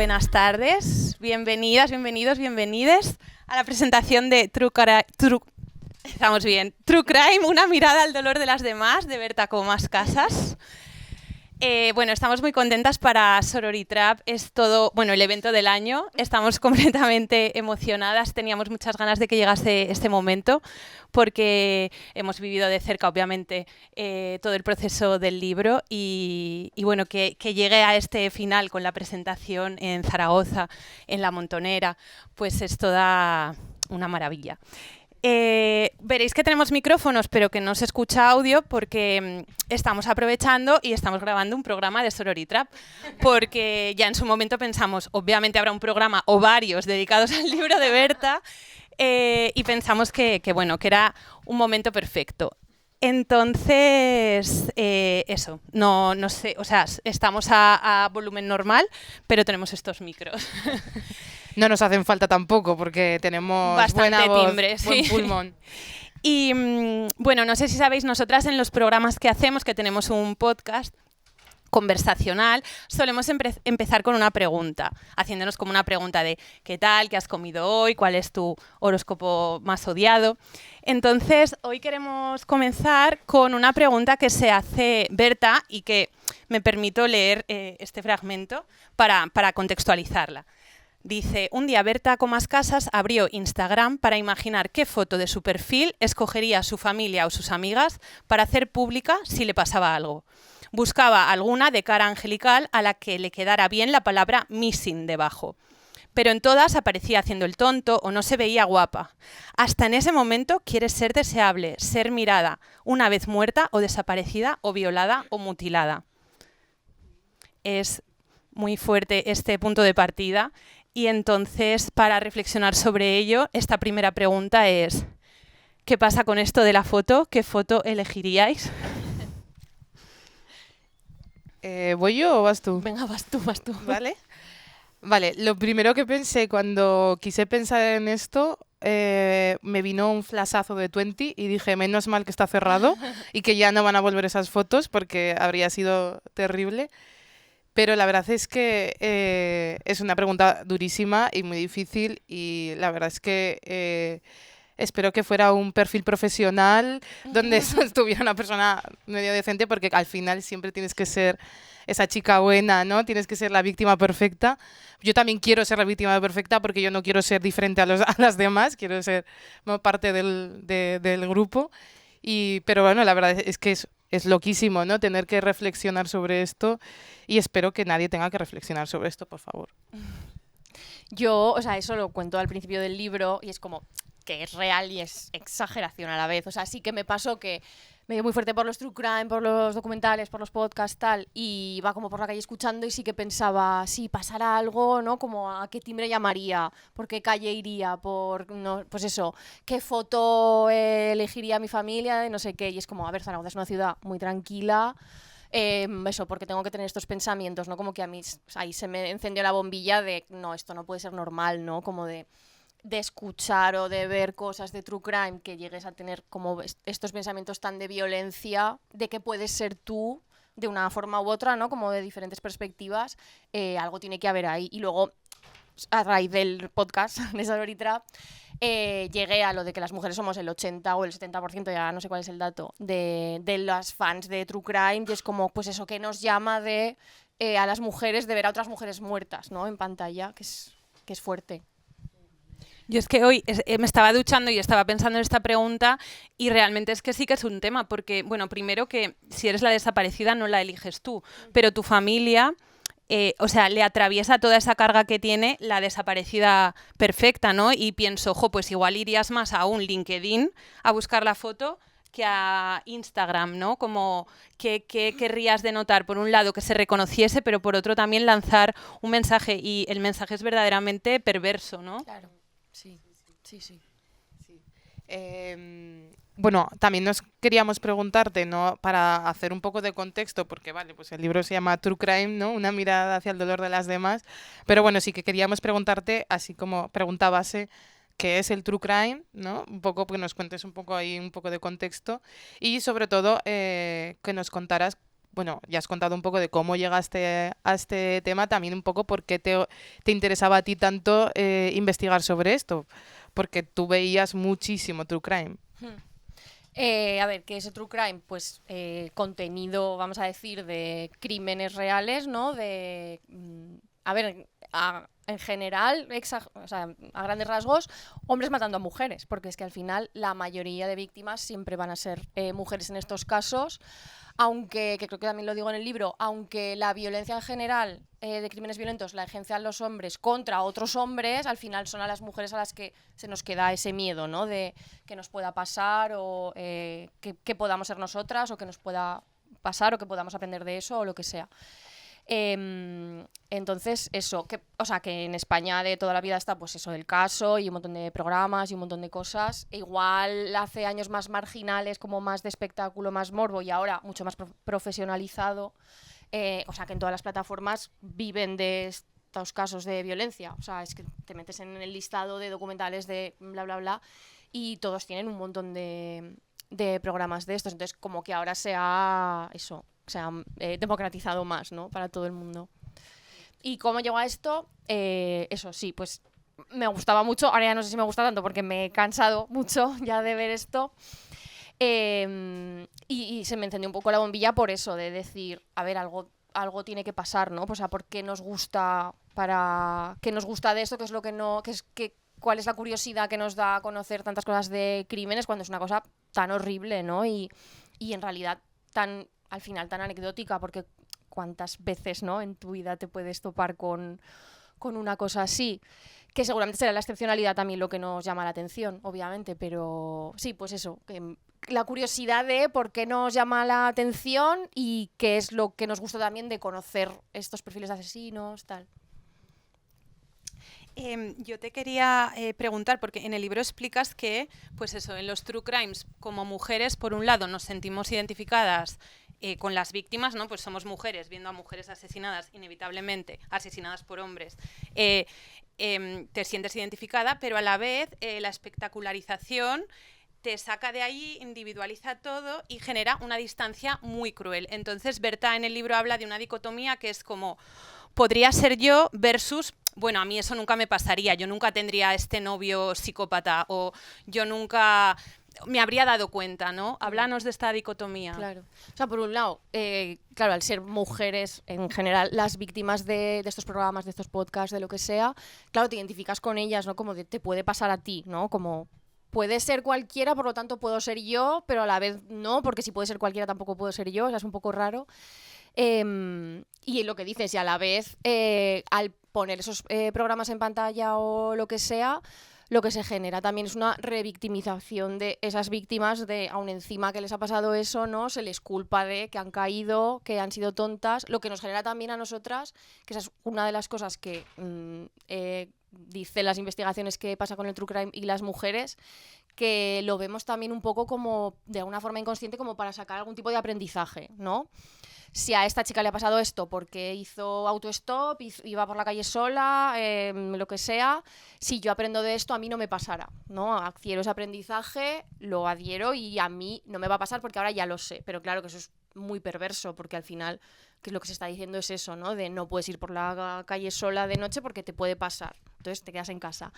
buenas tardes. Bienvenidas, bienvenidos, bienvenides a la presentación de True Crime, una mirada al dolor de las demás, de Berta Comas Casas. Bueno, estamos muy contentas para Sorority Trap, es todo, bueno, el evento del año. Estamos completamente emocionadas, teníamos muchas ganas de que llegase este momento porque hemos vivido de cerca, obviamente, todo el proceso del libro y bueno, que llegue a este final con la presentación en Zaragoza, en La Montonera, pues es toda una maravilla. Veréis que tenemos micrófonos, pero que no se escucha audio porque estamos aprovechando y estamos grabando un programa de Sorority Trap, porque ya en su momento pensamos, obviamente habrá un programa o varios dedicados al libro de Berta, y pensamos que era un momento perfecto. Entonces, eso, no sé, o sea, estamos a volumen normal, pero tenemos estos micros. No nos hacen falta tampoco porque tenemos bastante buena voz, timbre, sí. buen pulmón. Y bueno, no sé si sabéis, nosotras en los programas que hacemos, que tenemos un podcast conversacional, solemos empezar con una pregunta, haciéndonos como una pregunta de ¿qué tal? ¿Qué has comido hoy? ¿Cuál es tu horóscopo más odiado? Entonces, hoy queremos comenzar con una pregunta que se hace Berta y que me permito leer este fragmento para contextualizarla. Dice, un día Berta Comas Casas abrió Instagram para imaginar qué foto de su perfil escogería su familia o sus amigas para hacer pública si le pasaba algo. Buscaba alguna de cara angelical a la que le quedara bien la palabra missing debajo. Pero en todas aparecía haciendo el tonto o no se veía guapa. Hasta en ese momento quiere ser deseable, ser mirada, una vez muerta o desaparecida o violada o mutilada. Es muy fuerte este punto de partida. Y entonces, para reflexionar sobre ello, esta primera pregunta es, ¿qué pasa con esto de la foto? ¿Qué foto elegiríais? ¿Voy yo o vas tú? Venga, vas tú. Vale, lo primero que pensé cuando quise pensar en esto, me vino un flashazo de 20 y dije, menos mal que está cerrado y que ya no van a volver esas fotos porque habría sido terrible. Pero la verdad es que es una pregunta durísima y muy difícil y la verdad es que espero que fuera un perfil profesional donde estuviera una persona medio decente porque al final siempre tienes que ser esa chica buena, ¿no? Tienes que ser la víctima perfecta. Yo también quiero ser la víctima perfecta porque yo no quiero ser diferente a las demás, quiero ser parte del grupo. Pero bueno, la verdad es que es loquísimo, ¿no? Tener que reflexionar sobre esto y espero que nadie tenga que reflexionar sobre esto, por favor. Yo, o sea, eso lo cuento al principio del libro y es como que es real y es exageración a la vez. O sea, sí que me pasó que me dio muy fuerte por los true crime, por los documentales, por los podcasts, tal, y iba como por la calle escuchando y sí que pensaba, si pasara algo, ¿no? Como a qué timbre llamaría, por qué calle iría, no, pues eso, qué foto elegiría mi familia, no sé qué, y es como, a ver, Zaragoza es una ciudad muy tranquila, eso, porque tengo que tener estos pensamientos, ¿no? Como que a mí ahí se me encendió la bombilla de, no, esto no puede ser normal, ¿no? Como de escuchar o de ver cosas de true crime que llegues a tener como estos pensamientos tan de violencia, de que puedes ser tú de una forma u otra, ¿no? Como de diferentes perspectivas, algo tiene que haber ahí. Y luego, a raíz del podcast de Sorority Trap, llegué a lo de que las mujeres somos el 80 o el 70%, ya no sé cuál es el dato, de las fans de true crime, y es como, pues eso que nos llama a las mujeres de ver a otras mujeres muertas, ¿no? En pantalla, que es fuerte. Yo es que hoy me estaba duchando y estaba pensando en esta pregunta y realmente es que sí que es un tema, porque, bueno, primero que si eres la desaparecida no la eliges tú, pero tu familia, o sea, le atraviesa toda esa carga que tiene la desaparecida perfecta, ¿no? Y pienso, pues igual irías más a un LinkedIn a buscar la foto que a Instagram, ¿no? Como que querrías denotar, por un lado, que se reconociese, pero por otro también lanzar un mensaje, y el mensaje es verdaderamente perverso, ¿no? Claro. Sí. Bueno, también nos queríamos preguntarte, ¿no? Para hacer un poco de contexto, porque vale, pues el libro se llama True Crime, ¿no? Una mirada hacia el dolor de las demás. Pero bueno, sí que queríamos preguntarte, así como pregunta base, ¿qué es el True Crime? ¿No? Un poco, que nos cuentes un poco ahí, un poco de contexto. Y sobre todo, que nos contaras bueno, ya has contado un poco de cómo llegaste a este tema, también un poco por qué te interesaba a ti tanto investigar sobre esto, porque tú veías muchísimo True Crime. A ver, ¿qué es el True Crime? Pues contenido, vamos a decir, de crímenes reales, ¿no? A ver, en general, o sea, a grandes rasgos, hombres matando a mujeres, porque es que al final la mayoría de víctimas siempre van a ser mujeres en estos casos, aunque, que creo que también lo digo en el libro, aunque la violencia en general de crímenes violentos la ejercen los hombres contra otros hombres, al final son a las mujeres a las que se nos queda ese miedo, ¿no? De que nos pueda pasar o que podamos ser nosotras o que nos pueda pasar o que podamos aprender de eso o lo que sea. Entonces, eso, o sea, que en España de toda la vida está pues eso del caso y un montón de programas y un montón de cosas. Igual hace años más marginales, como más de espectáculo, más morbo, y ahora mucho más profesionalizado. O sea, que en todas las plataformas viven de estos casos de violencia. O sea, es que te metes en el listado de documentales de bla, bla, bla, y todos tienen un montón de programas de estos. Entonces, como que ahora se ha democratizado más, ¿no? Para todo el mundo. ¿Y cómo llegó a esto? Eso, sí, pues me gustaba mucho. Ahora ya no sé si me gusta tanto porque me he cansado mucho ya de ver esto. Y se me encendió un poco la bombilla por eso, de decir, a ver, algo tiene que pasar, ¿no? O sea, ¿por qué nos gusta qué nos gusta de esto? ¿Qué es lo que no? ¿Cuál es la curiosidad que nos da a conocer tantas cosas de crímenes cuando es una cosa tan horrible, ¿no? Y en realidad al final tan anecdótica, porque cuántas veces, ¿no? En tu vida te puedes topar con una cosa así, que seguramente será la excepcionalidad también lo que nos llama la atención, obviamente, pero sí, pues eso, la curiosidad de por qué nos llama la atención y qué es lo que nos gusta también de conocer estos perfiles de asesinos, tal. Yo te quería preguntar, porque en el libro explicas que, pues eso, en los true crimes, como mujeres, por un lado, nos sentimos identificadas con las víctimas, ¿no? Pues somos mujeres viendo a mujeres asesinadas, inevitablemente, asesinadas por hombres. Te sientes identificada, pero a la vez la espectacularización te saca de ahí, individualiza todo y genera una distancia muy cruel. Entonces, Berta en el libro habla de una dicotomía que es como, podría ser yo versus, bueno, a mí eso nunca me pasaría, yo nunca tendría este novio psicópata o yo nunca me habría dado cuenta, ¿no? Háblanos de esta dicotomía. Claro. O sea, por un lado, claro, al ser mujeres en general, las víctimas de estos programas, de estos podcasts, de lo que sea, claro, te identificas con ellas, ¿no? Como de, te puede pasar a ti, ¿no? Como puede ser cualquiera, por lo tanto puedo ser yo, pero a la vez no, porque si puede ser cualquiera tampoco puedo ser yo, o sea, es un poco raro. Y lo que dices, y a la vez, al poner esos programas en pantalla o lo que sea, lo que se genera también es una revictimización de esas víctimas, de aún encima que les ha pasado eso, ¿no? Se les culpa de que han caído, que han sido tontas, lo que nos genera también a nosotras, que esa es una de las cosas que dicen las investigaciones que pasa con el true crime y las mujeres, que lo vemos también un poco como, de alguna forma inconsciente, como para sacar algún tipo de aprendizaje, ¿no? Si a esta chica le ha pasado esto porque hizo autostop, iba por la calle sola, lo que sea, si yo aprendo de esto, a mí no me pasará, ¿no? Adquiero ese aprendizaje, lo adhiero y a mí no me va a pasar porque ahora ya lo sé. Pero claro que eso es muy perverso porque al final, que es lo que se está diciendo es eso, ¿no? De no puedes ir por la calle sola de noche porque te puede pasar. Entonces te quedas en casa.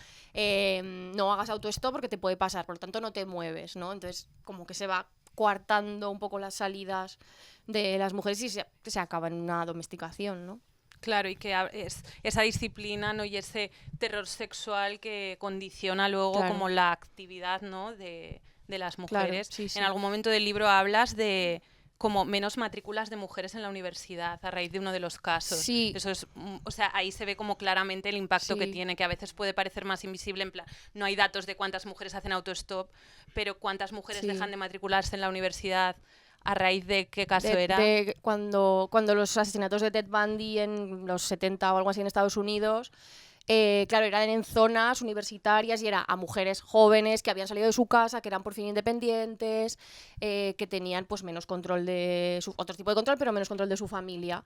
No hagas autostop porque te puede pasar, por lo tanto no te mueves, ¿no? Entonces como que se va coartando un poco las salidas de las mujeres y se acaba en una domesticación, ¿no? Claro, y que es esa disciplina, ¿no? Y ese terror sexual que condiciona luego como la actividad, ¿no? de las mujeres. Claro, sí. En algún momento del libro hablas de como menos matrículas de mujeres en la universidad a raíz de uno de los casos. Sí. Eso es, o sea, ahí se ve como claramente el impacto que tiene, que a veces puede parecer más invisible, en plan, no hay datos de cuántas mujeres hacen autostop, pero cuántas mujeres dejan de matricularse en la universidad a raíz de qué caso era. Cuando los asesinatos de Ted Bundy en los 70 o algo así en Estados Unidos, claro, eran en zonas universitarias y era a mujeres jóvenes que habían salido de su casa, que eran por fin independientes, que tenían pues menos control de otro tipo de control, pero menos control de su familia.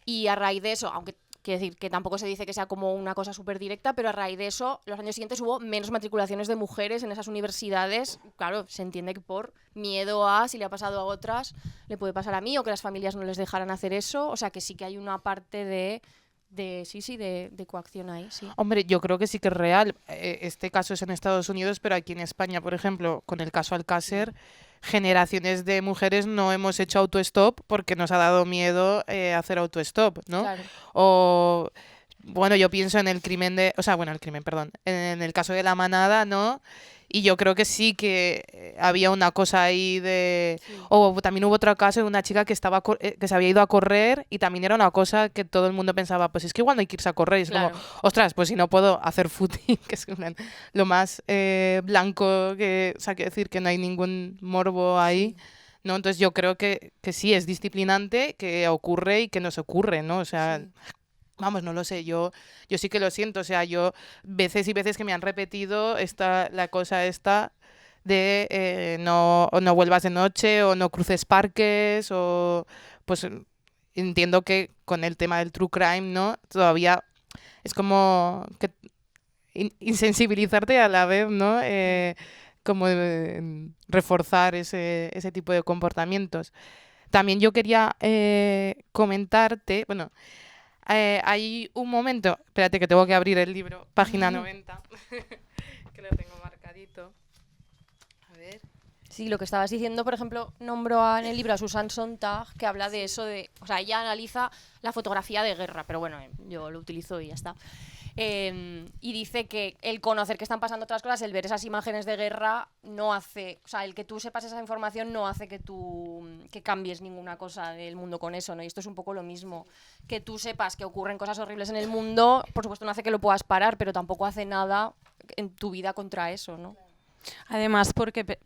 Y a raíz de eso, aunque Quiere decir que tampoco se dice que sea como una cosa súper directa, pero a raíz de eso, los años siguientes hubo menos matriculaciones de mujeres en esas universidades. Claro, se entiende que por miedo a, si le ha pasado a otras, le puede pasar a mí, o que las familias no les dejaran hacer eso. O sea, que sí que hay una parte de coacción ahí, sí. Hombre, yo creo que sí que es real. Este caso es en Estados Unidos, pero aquí en España, por ejemplo, con el caso Alcácer, generaciones de mujeres no hemos hecho autostop porque nos ha dado miedo hacer autostop, ¿no? Claro. O, bueno, yo pienso en el crimen de... O sea, bueno, el crimen, perdón. En el caso de La Manada, ¿no? Y yo creo que sí que había una cosa ahí de... Sí. O también hubo otro caso de una chica que estaba que se había ido a correr y también era una cosa que todo el mundo pensaba, pues es que igual no hay que irse a correr. Y es Claro. como, ostras, pues si no puedo hacer footing, que es lo más blanco que... O sea, quiero decir que no hay ningún morbo ahí. Sí. ¿No? Entonces yo creo que sí, es disciplinante, que ocurre y que nos ocurre, ¿no? O sea... Sí. Vamos, no lo sé, yo sí que lo siento, o sea, yo veces y veces que me han repetido la cosa esta de o no vuelvas de noche o no cruces parques o pues entiendo que con el tema del true crime, ¿no? Todavía es como que insensibilizarte a la vez, ¿no? Como reforzar ese tipo de comportamientos. También yo quería comentarte, bueno, hay un momento, espérate que tengo que abrir el libro, página 90, que lo tengo marcadito. A ver. Sí, lo que estabas diciendo, por ejemplo, en el libro a Susan Sontag, que habla de eso de... O sea, ella analiza la fotografía de guerra, pero bueno, yo lo utilizo y ya está. Y dice que el conocer que están pasando otras cosas, el ver esas imágenes de guerra, no hace... O sea, el que tú sepas esa información no hace que cambies ninguna cosa del mundo con eso, ¿no? Y esto es un poco lo mismo. Que tú sepas que ocurren cosas horribles en el mundo, por supuesto no hace que lo puedas parar, pero tampoco hace nada en tu vida contra eso, ¿no? Además, porque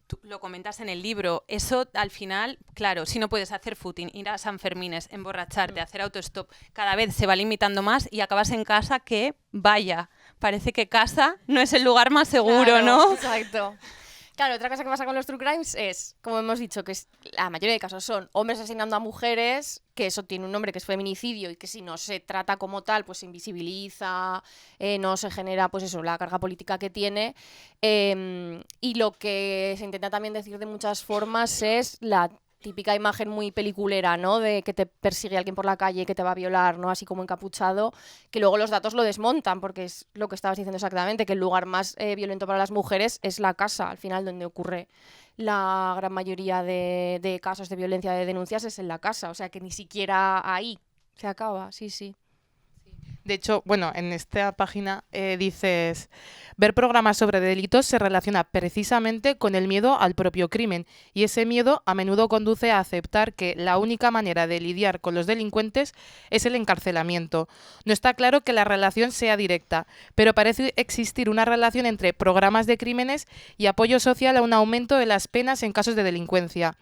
tú lo comentas en el libro, eso al final, claro, si no puedes hacer footing, ir a San Fermines, emborracharte, hacer autostop, cada vez se va limitando más y acabas en casa que, vaya, parece que casa no es el lugar más seguro, Claro, ¿no? Exacto. Claro, otra cosa que pasa con los true crimes es, como hemos dicho, que la mayoría de casos son hombres asesinando a mujeres, que eso tiene un nombre que es feminicidio y que si no se trata como tal, pues se invisibiliza, no se genera, pues eso, la carga política que tiene. Y lo que se intenta también decir de muchas formas es la típica imagen muy peliculera, ¿no? De que te persigue alguien por la calle, que te va a violar, ¿no? Así como encapuchado, que luego los datos lo desmontan, porque es lo que estabas diciendo exactamente, que el lugar más violento para las mujeres es la casa, al final, donde ocurre la gran mayoría de casos de violencia, de denuncias, es en la casa, o sea que ni siquiera ahí se acaba, sí, sí. De hecho, bueno, en esta página dices, ver programas sobre delitos se relaciona precisamente con el miedo al propio crimen y ese miedo a menudo conduce a aceptar que la única manera de lidiar con los delincuentes es el encarcelamiento. No está claro que la relación sea directa, pero parece existir una relación entre programas de crímenes y apoyo social a un aumento de las penas en casos de delincuencia.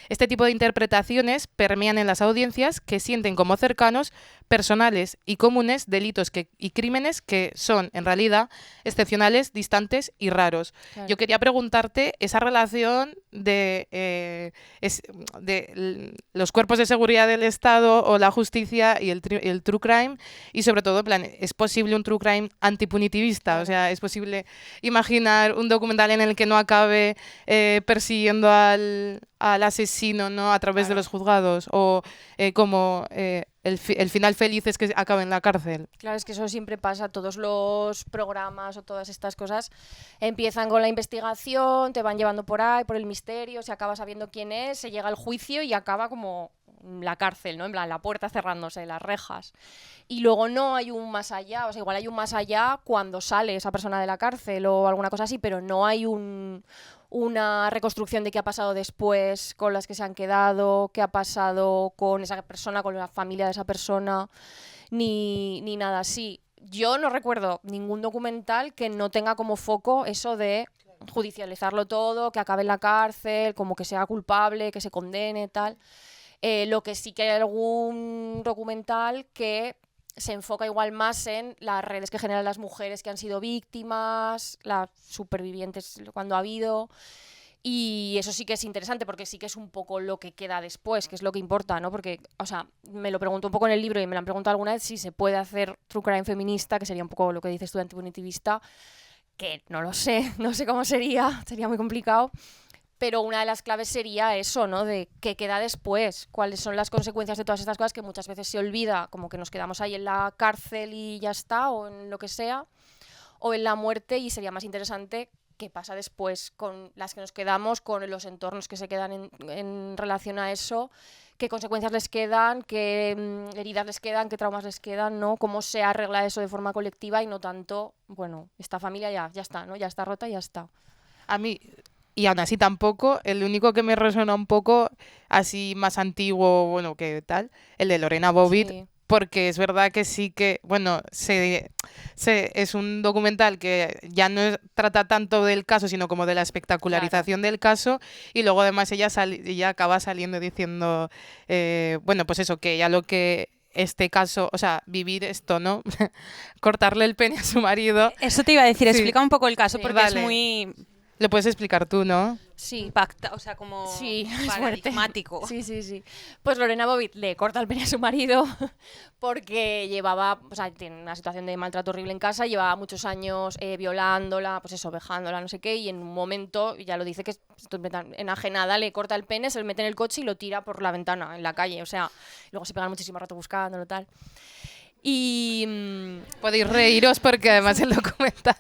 Este tipo de interpretaciones permean en las audiencias que sienten como cercanos, personales y comunes delitos y crímenes que son, en realidad, excepcionales, distantes y raros. Claro. Yo quería preguntarte esa relación de los cuerpos de seguridad del Estado o la justicia y el true crime y, sobre todo, en plan, ¿es posible un true crime antipunitivista? Claro. O sea, ¿es posible imaginar un documental en el que no acabe persiguiendo al asesino, ¿no? A través de los juzgados o como el final feliz es que acabe en la cárcel? Claro, es que eso siempre pasa, todos los programas o todas estas cosas empiezan con la investigación, te van llevando por ahí, por el misterio, se acaba sabiendo quién es, se llega al juicio y acaba como la cárcel, ¿no? En plan, la puerta cerrándose, las rejas. Y luego no hay un más allá, o sea, igual hay un más allá cuando sale esa persona de la cárcel o alguna cosa así, pero no hay una reconstrucción de qué ha pasado después con las que se han quedado, qué ha pasado con esa persona, con la familia de esa persona, ni nada así. Yo no recuerdo ningún documental que no tenga como foco eso de judicializarlo todo, que acabe en la cárcel, como que sea culpable, que se condene, tal. Lo que sí que hay algún documental que se enfoca igual más en las redes que generan las mujeres que han sido víctimas, las supervivientes cuando ha habido, Y eso sí que es interesante porque sí que es un poco lo que queda después, que es lo que importa, ¿no? Porque, o sea, me lo pregunto un poco en el libro y me lo han preguntado alguna vez si se puede hacer true crime feminista, que sería un poco lo que dices tú de antipunitivista, que no lo sé, no sé cómo sería muy complicado. Pero una de las claves sería eso, ¿no? De qué queda después, cuáles son las consecuencias de todas estas cosas que muchas veces se olvida, como que nos quedamos ahí en la cárcel y ya está, o en lo que sea, o en la muerte, y sería más interesante qué pasa después con las que nos quedamos, con los entornos que se quedan en relación a eso, qué consecuencias les quedan, qué heridas les quedan, qué traumas les quedan, ¿no? Cómo se arregla eso de forma colectiva y no tanto, bueno, esta familia ya está, ¿no? Ya está rota y ya está. A mí, y aún así tampoco, el único que me resuena un poco, así más antiguo, bueno, que tal, el de Lorena Bobbitt, Sí. porque es verdad que sí que, bueno, es un documental que ya no trata tanto del caso, sino como de la espectacularización del caso, y luego además ella acaba saliendo diciendo, bueno, pues eso, que ya lo que este caso, o sea, vivir esto, ¿no? Cortarle el pene a su marido. Eso te iba a decir, Sí. explica un poco el caso Sí. porque Vale. es muy Lo puedes explicar tú, ¿no? Sí. impacta, o sea, como Sí, es fuerte. paradigmático. Sí. Pues Lorena Bobbitt le corta el pene a su marido porque llevaba, o sea, tiene una situación de maltrato horrible en casa, llevaba muchos años violándola, pues eso, vejándola, no sé qué, y en un momento, ya lo dice que estoy enajenada, le corta el pene, se lo mete en el coche y lo tira por la ventana, en la calle, o sea, luego se pegan muchísimo rato buscándolo, tal. Y Podéis reíros porque además el documental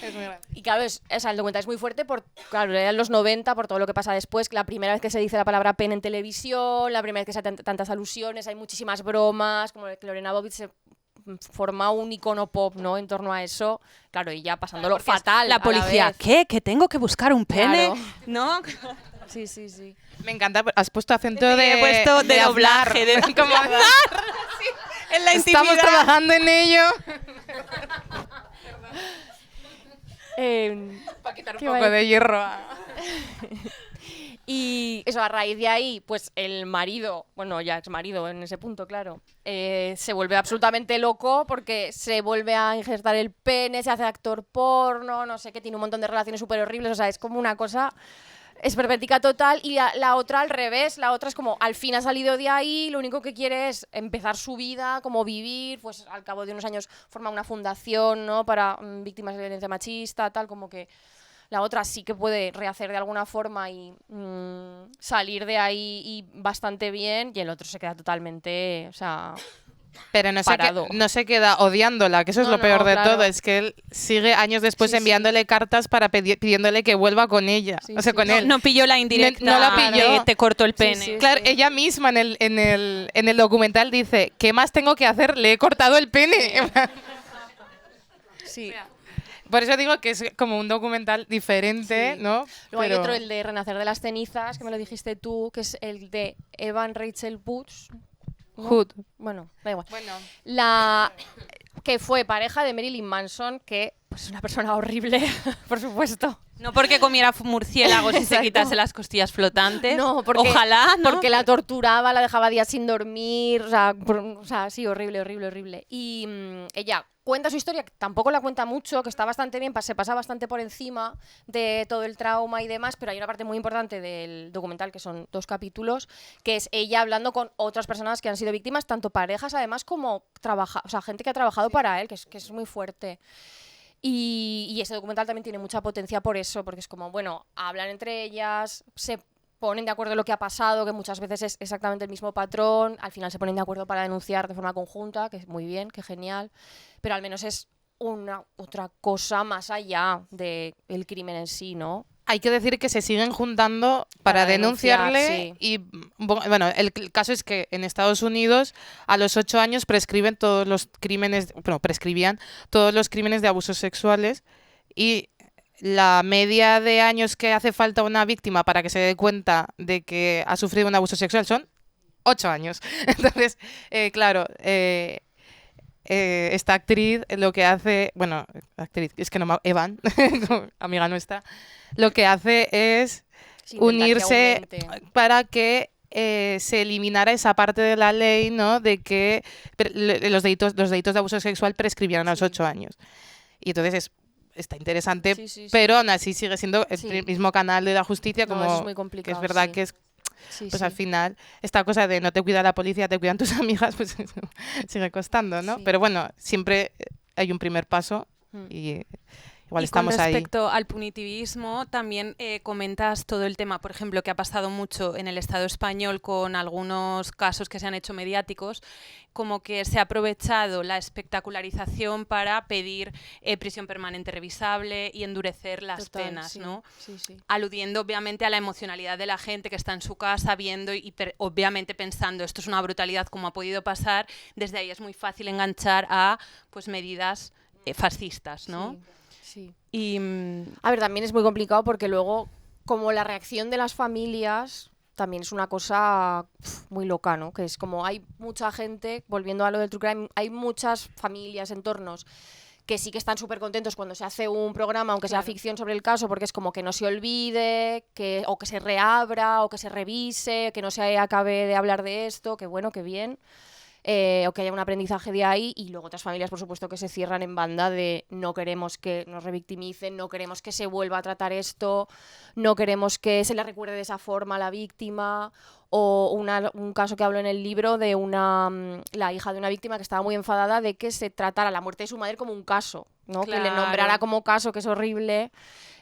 es muy grande. Y claro, o sea, el documental es muy fuerte por, claro, eran los 90, por todo lo que pasa después, la primera vez que se dice la palabra pene en televisión, la primera vez que se hacen tantas alusiones, hay muchísimas bromas, como que Lorena Bobbitt se forma un icono pop, ¿no? En torno a eso, claro, y ya pasándolo Porque es fatal. La a la policía, vez. ¿qué? ¿Que tengo que buscar un pene? Claro. ¿No? Sí. Me encanta, has puesto acento Sí, de, he puesto de doblaje, de como En la estamos intimidad. trabajando en ello. Para quitar un ¿qué iba a poco de hierro. Y eso, a raíz de ahí, pues el marido, bueno, ya ex marido en ese punto, claro, se vuelve absolutamente loco porque se vuelve a injertar el pene, se hace actor porno, no sé qué, tiene un montón de relaciones súper horribles, o sea, es como una cosa esperpéntica total. Y la otra al revés, la otra es como, al fin ha salido de ahí, lo único que quiere es empezar su vida, como vivir, pues al cabo de unos años forma una fundación, ¿no? Para víctimas de violencia machista, tal, como que la otra sí que puede rehacer de alguna forma y salir de ahí y bastante bien, y el otro se queda totalmente, o sea, Pero no parado. no se queda odiándola, que eso es No, lo peor no, de claro. todo, es que él sigue años después Sí, enviándole cartas para pidiéndole que vuelva con ella, Sí, o sea, sí. con No, él. no pilló la indirecta. No la pilló. de te corto el Sí, pene. sí. Claro, ella misma en el documental dice, ¿qué más tengo que hacer? Le he cortado el pene. Sí. Por eso digo que es como un documental diferente, Sí. ¿no? Luego hay Pero- otro, el de Renacer de las cenizas, que me lo dijiste tú, que es el de Evan Rachel Wood. ¿no? Hood. Bueno, da igual. Bueno, La que fue pareja de Marilyn Manson, que pues, es una persona horrible, por supuesto. No porque comiera murciélagos y se Exacto. quitase las costillas flotantes. No, porque, Ojalá, ¿no? porque la torturaba, la dejaba días sin dormir, o sea, sí, horrible. Y ella cuenta su historia, que tampoco la cuenta mucho, que está bastante bien, se pasa bastante por encima de todo el trauma y demás, pero hay una parte muy importante del documental, que son 2 capítulos, que es ella hablando con otras personas que han sido víctimas, tanto parejas además como o sea, gente que ha trabajado para él, que es muy fuerte. Y ese documental también tiene mucha potencia por eso, porque es como, bueno, hablan entre ellas, se ponen de acuerdo en lo que ha pasado, que muchas veces es exactamente el mismo patrón, al final se ponen de acuerdo para denunciar de forma conjunta, que es muy bien, que genial, pero al menos es una otra cosa más allá del crimen en sí, ¿no? hay que decir que se siguen juntando Para para denunciarle denunciar, y bueno, el caso es que en Estados Unidos a los 8 años prescriben todos los crímenes, bueno, prescribían todos los crímenes de abusos sexuales y la media de años que hace falta una víctima para que se dé cuenta de que ha sufrido un abuso sexual son 8 años. Entonces, claro, esta actriz lo que hace, bueno, actriz, es que no, Evan, amiga nuestra, lo que hace es Sí, intentar que unirse aumente. para que se eliminara esa parte de la ley, ¿no? De que los delitos de abuso sexual prescribían a los 8 años. Y entonces está interesante, Sí. pero aún así sigue siendo el Sí. mismo canal de la justicia, No, como eso es muy que complicado, es verdad sí. que es, Sí, pues sí. al final, esta cosa de no te cuida la policía, te cuidan tus amigas, pues sigue costando, ¿no? Sí. Pero bueno, siempre hay un primer paso Mm. y igual y con estamos ahí. respecto al punitivismo, también comentas todo el tema, por ejemplo, que ha pasado mucho en el Estado español con algunos casos que se han hecho mediáticos, como que se ha aprovechado la espectacularización para pedir prisión permanente revisable y endurecer las Total, penas, sí. ¿no? Sí. Aludiendo obviamente a la emocionalidad de la gente que está en su casa viendo y obviamente pensando esto es una brutalidad como ha podido pasar, desde ahí es muy fácil enganchar a pues medidas fascistas, ¿no? Sí. Y A ver, también es muy complicado porque luego, como la reacción de las familias también es una cosa muy loca, ¿no? Que es como hay mucha gente, volviendo a lo del true crime, hay muchas familias, entornos que sí que están súper contentos cuando se hace un programa, aunque sea Claro. ficción sobre el caso, porque es como que no se olvide, o que se reabra, o que se revise, que no se acabe de hablar de esto, que bueno, que bien. O que haya un aprendizaje de ahí, y luego otras familias, por supuesto, que se cierran en banda de no queremos que nos revictimicen, no queremos que se vuelva a tratar esto, no queremos que se le recuerde de esa forma a la víctima. O un caso que hablo en el libro de la hija de una víctima que estaba muy enfadada de que se tratara la muerte de su madre como un caso, ¿no? Que le nombrara Claro. como caso, que es horrible.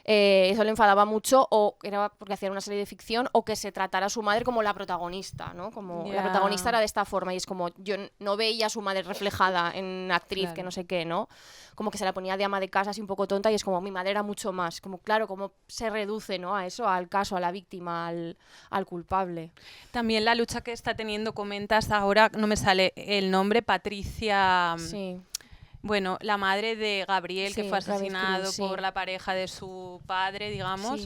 Eso le enfadaba mucho, o era porque hacían una serie de ficción, o que se tratara a su madre como la protagonista, ¿no? Como la Ya. protagonista era de esta forma, y es como yo no veía a su madre reflejada en una actriz Claro. que no sé qué, ¿no? Como que se la ponía de ama de casa así un poco tonta, y es como mi madre era mucho más. Como claro, como se reduce, ¿no? A eso, al caso, a la víctima, al culpable. también la lucha que está teniendo, comentas ahora, no me sale el nombre, Patricia, Sí. bueno, la madre de Gabriel, que Sí, fue Gabriel asesinado Cruz, sí. por la pareja de su padre, digamos.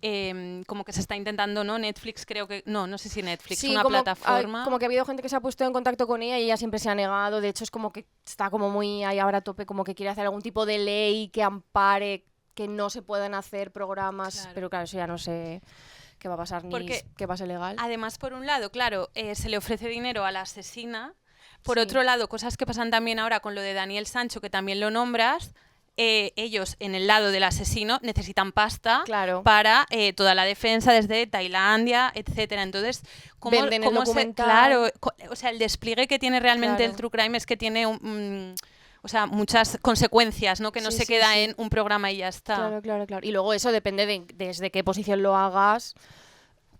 Sí. Como que se está intentando, ¿no? Netflix creo que... No sé si Netflix, Sí, una plataforma. como que ha habido gente que se ha puesto en contacto con ella y ella siempre se ha negado. De hecho, es como que está como muy ahí ahora a tope, como que quiere hacer algún tipo de ley que ampare que no se puedan hacer programas. Claro. Pero claro, eso ya no sé qué va a pasar ni Porque qué va a ser legal. Además, por un lado, claro, se le ofrece dinero a la asesina. Por Sí. otro lado, cosas que pasan también ahora con lo de Daniel Sancho, que también lo nombras, ellos en el lado del asesino necesitan pasta Claro. para toda la defensa desde Tailandia, etcétera. Entonces, ¿cómo, Venden el cómo documental. Claro, o sea, el despliegue que tiene realmente Claro. el true crime es que tiene o sea, muchas consecuencias, ¿no? Que no Sí, se sí, queda sí. en un programa y ya está. Claro. Y luego eso depende de desde qué posición lo hagas.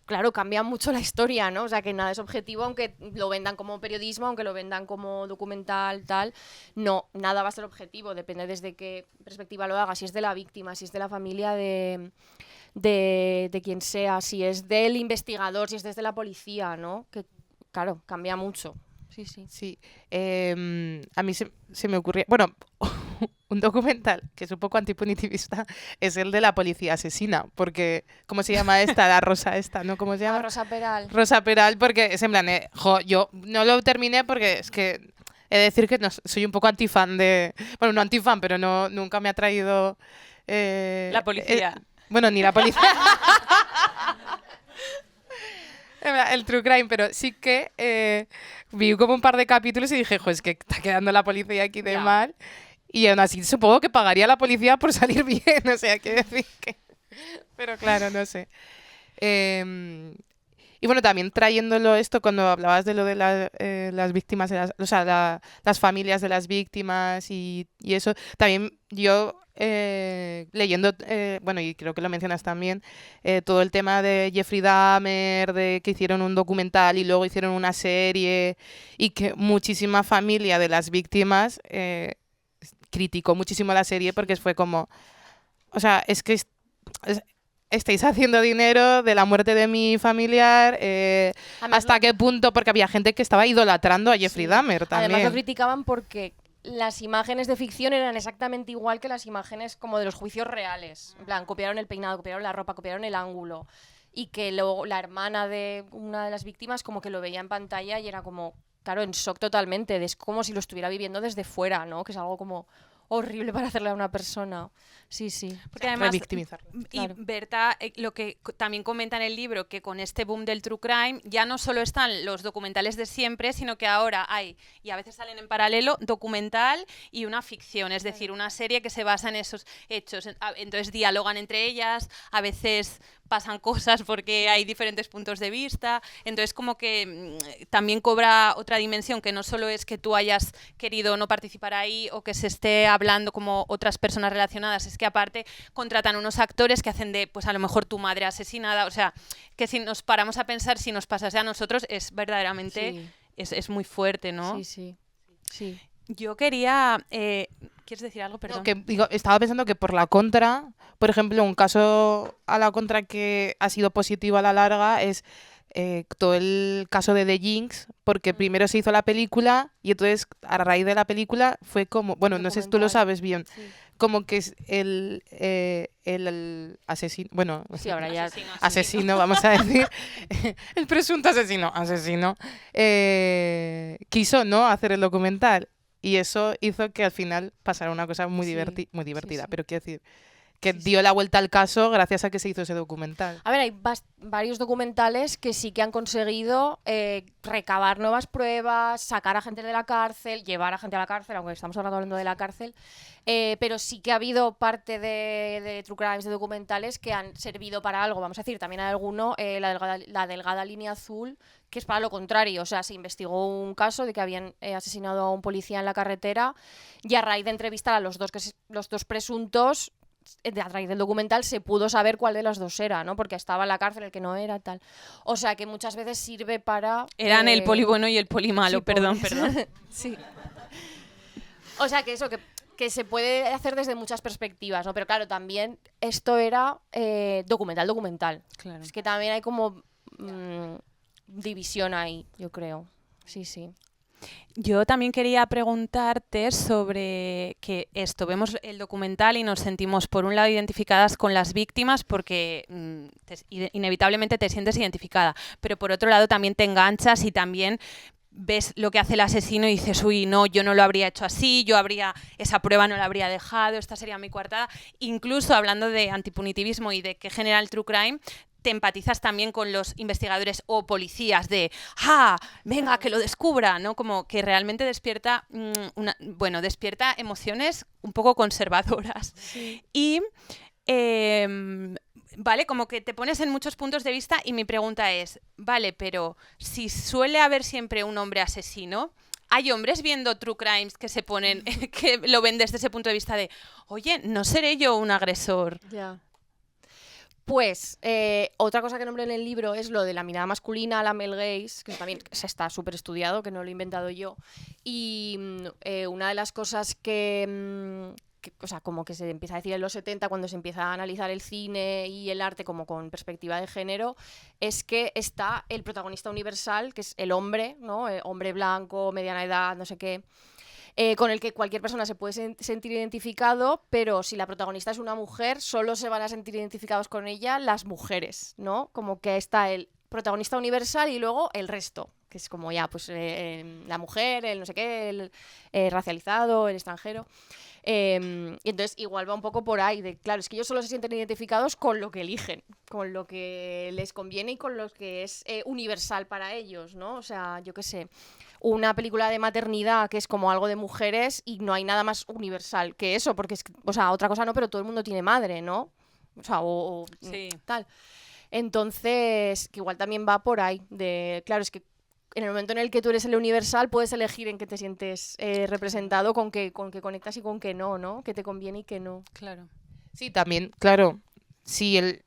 Claro, cambia mucho la historia, ¿no? O sea, que nada es objetivo, aunque lo vendan como periodismo, aunque lo vendan como documental, tal. No, nada va a ser objetivo, depende desde qué perspectiva lo hagas. Si es de la víctima, si es de la familia de quien sea, si es del investigador, si es desde la policía, ¿no? Que, claro, cambia mucho. Sí. Sí, a mí se me ocurría, bueno, un documental que es un poco antipunitivista es el de la policía asesina, porque, ¿cómo se llama esta? La Rosa esta, ¿no? ¿Cómo se llama? Rosa Peral. Rosa Peral, porque es en plan, yo no lo terminé porque es que he de decir que soy un poco antifan de, bueno, no antifan, pero no, nunca me ha traído... La policía. Bueno, ni la policía. El true crime, pero sí que vi como un par de capítulos y dije, es que está quedando la policía aquí de Ya. mal. Y aún así supongo que pagaría la policía por salir bien, o sea, quiero decir que... Pero claro, no sé. Y bueno, también trayéndolo esto, cuando hablabas de lo de las víctimas, o sea, las familias de las víctimas y eso, también yo leyendo, bueno, y creo que lo mencionas también, todo el tema de Jeffrey Dahmer, de que hicieron un documental y luego hicieron una serie, y que muchísima familia de las víctimas criticó muchísimo la serie porque fue como, o sea, es que estáis haciendo dinero de la muerte de mi familiar, Además, ¿hasta qué punto? Porque había gente que estaba idolatrando a Jeffrey Sí. Dahmer también. Además lo criticaban porque las imágenes de ficción eran exactamente igual que las imágenes como de los juicios reales. En plan, copiaron el peinado, copiaron la ropa, copiaron el ángulo. Y que luego la hermana de una de las víctimas como que lo veía en pantalla y era como, claro, en shock totalmente. Es como si lo estuviera viviendo desde fuera, ¿no? Que es algo como horrible para hacerle a una persona. Sí, sí. Porque además, Revictimizarla. y Claro. Berta, lo que también comenta en el libro, que con este boom del true crime ya no solo están los documentales de siempre, sino que ahora hay, y a veces salen en paralelo, documental y una ficción, es decir, una serie que se basa en esos hechos. Entonces dialogan entre ellas, a veces pasan cosas porque hay diferentes puntos de vista, entonces como que también cobra otra dimensión, que no solo es que tú hayas querido no participar ahí o que se esté hablando como otras personas relacionadas, es que aparte contratan unos actores que hacen de, pues a lo mejor tu madre asesinada, o sea, que si nos paramos a pensar si nos pasase a nosotros es verdaderamente, Sí. es muy fuerte, ¿no? Sí, sí. Sí. Yo quería... ¿Quieres decir algo? Perdón. No, que, digo, estaba pensando que por la contra, por ejemplo, un caso a la contra que ha sido positivo a la larga es todo el caso de The Jinx, porque primero se hizo la película y entonces a raíz de la película fue como, bueno, no sé si tú lo Documental. sabes bien, Sí. como que es el asesino, bueno, Sí, ahora ya. asesino, vamos a decir, el presunto asesino, quiso, ¿no?, hacer el documental. Y eso hizo que al final pasara una cosa muy, Sí, muy divertida. sí. Pero quiero decir, que Sí, sí. dio la vuelta al caso gracias a que se hizo ese documental. A ver, hay varios documentales que sí que han conseguido recabar nuevas pruebas, sacar a gente de la cárcel, llevar a gente a la cárcel, aunque estamos hablando de la cárcel, pero sí que ha habido parte de True Crimes, de documentales, que han servido para algo. Vamos a decir, también hay alguno, la delgada línea azul, que es para lo contrario. O sea, se investigó un caso de que habían asesinado a un policía en la carretera y a raíz de entrevistar a los dos presuntos, a raíz del documental se pudo saber cuál de los dos era, ¿no? Porque estaba en la cárcel el que no era, tal. O sea, que muchas veces sirve para... Eran el poli bueno y el poli malo, sí, perdón, pobres. perdón. Sí. O sea, que eso, que se puede hacer desde muchas perspectivas, ¿no? Pero claro, también esto era documental. Claro. Es que también hay como división ahí, yo creo. Sí, sí. Yo también quería preguntarte sobre que esto, vemos el documental y nos sentimos por un lado identificadas con las víctimas porque inevitablemente te sientes identificada, pero por otro lado también te enganchas y también ves lo que hace el asesino y dices, uy, no, yo no lo habría hecho así, esa prueba no la habría dejado, esta sería mi coartada. Incluso hablando de antipunitivismo y de qué genera el true crime, te empatizas también con los investigadores o policías de venga, que lo descubra, ¿no? Como que realmente despierta despierta emociones un poco conservadoras. Sí. Y vale, como que te pones en muchos puntos de vista y mi pregunta es, vale, pero si suele haber siempre un hombre asesino, hay hombres viendo true crimes que se ponen, que lo ven desde ese punto de vista de, oye, ¿no seré yo un agresor? Ya. Pues otra cosa que nombré en el libro es lo de la mirada masculina, la male gaze, que también se está súper estudiado, que no lo he inventado yo. Y una de las cosas o sea, como que se empieza a decir en los 70, cuando se empieza a analizar el cine y el arte como con perspectiva de género, es que está el protagonista universal, que es el hombre, ¿no? Hombre blanco, mediana edad, no sé qué. Con el que cualquier persona se puede sentir identificado, pero si la protagonista es una mujer, solo se van a sentir identificados con ella las mujeres, ¿no? Como que está el protagonista universal y luego el resto, que es como ya, pues la mujer, el no sé qué, el racializado, el extranjero. Y entonces igual va un poco por ahí, de claro, es que ellos solo se sienten identificados con lo que eligen, con lo que les conviene y con lo que es universal para ellos, ¿no? O sea, yo qué sé, una película de maternidad que es como algo de mujeres y no hay nada más universal que eso, porque es, o sea, otra cosa no, pero todo el mundo tiene madre, ¿no? O sea, Sí. tal. Entonces, que igual también va por ahí, claro, es que en el momento en el que tú eres el universal, puedes elegir en qué te sientes representado, con qué conectas y con qué no, ¿no? Qué te conviene y qué no. Claro. Sí, también, claro, si el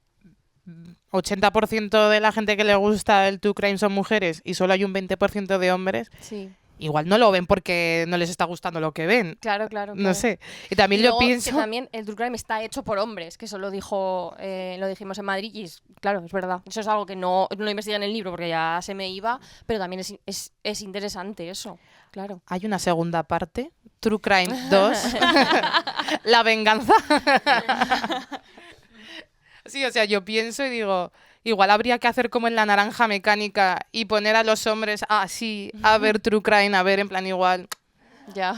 80% de la gente que le gusta el true crime son mujeres y solo hay un 20% de hombres, Sí, igual no lo ven porque no les está gustando lo que ven. claro. No sé. Y también Y yo luego, pienso... que también el true crime está hecho por hombres, que eso lo dijimos en Madrid y claro, es verdad. Eso es algo que no investigué en el libro porque ya se me iba, pero también es interesante eso, claro. Hay una segunda parte, True Crime 2, La venganza. Sí, o sea, yo pienso y digo, igual habría que hacer como en La naranja mecánica y poner a los hombres así, a ver True Crime, a ver en plan igual, Ya.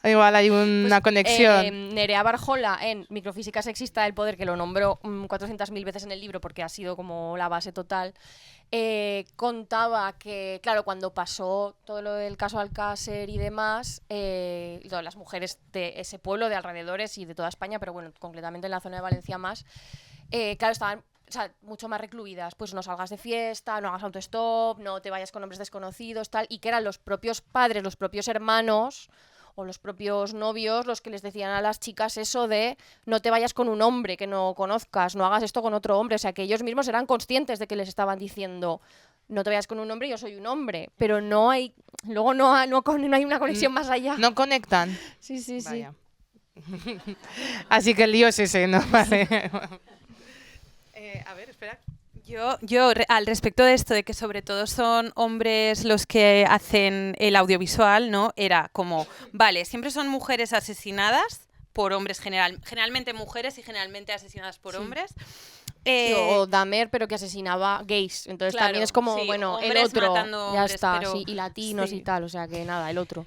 Igual hay una conexión. Nerea Barjola en Microfísica sexista del poder, que lo nombró 400.000 veces en el libro porque ha sido como la base total, contaba que, claro, cuando pasó todo lo del caso Alcácer y demás, todas las mujeres de ese pueblo, de alrededores y de toda España, pero bueno, concretamente en la zona de Valencia más, claro, estaban mucho más recluidas, pues no salgas de fiesta, no hagas autostop, no te vayas con hombres desconocidos, tal, y que eran los propios padres, los propios hermanos o los propios novios los que les decían a las chicas eso de no te vayas con un hombre que no conozcas, no hagas esto con otro hombre, o sea, que ellos mismos eran conscientes de que les estaban diciendo no te vayas con un hombre, yo soy un hombre, pero no hay, luego no hay una conexión más allá. No conectan. Sí. Vaya. Así que el lío es ese, ¿no? Vale. A ver, espera. Yo al respecto de esto, de que sobre todo son hombres los que hacen el audiovisual, ¿no? Era como, vale, siempre son mujeres asesinadas por hombres, generalmente mujeres y generalmente asesinadas por hombres. Sí, o Dahmer, pero que asesinaba gays. Entonces claro, también es como, sí, bueno, el hombres otro, matando ya hombres, está, pero- sí, y latinos sí. y tal, o sea que nada, el otro.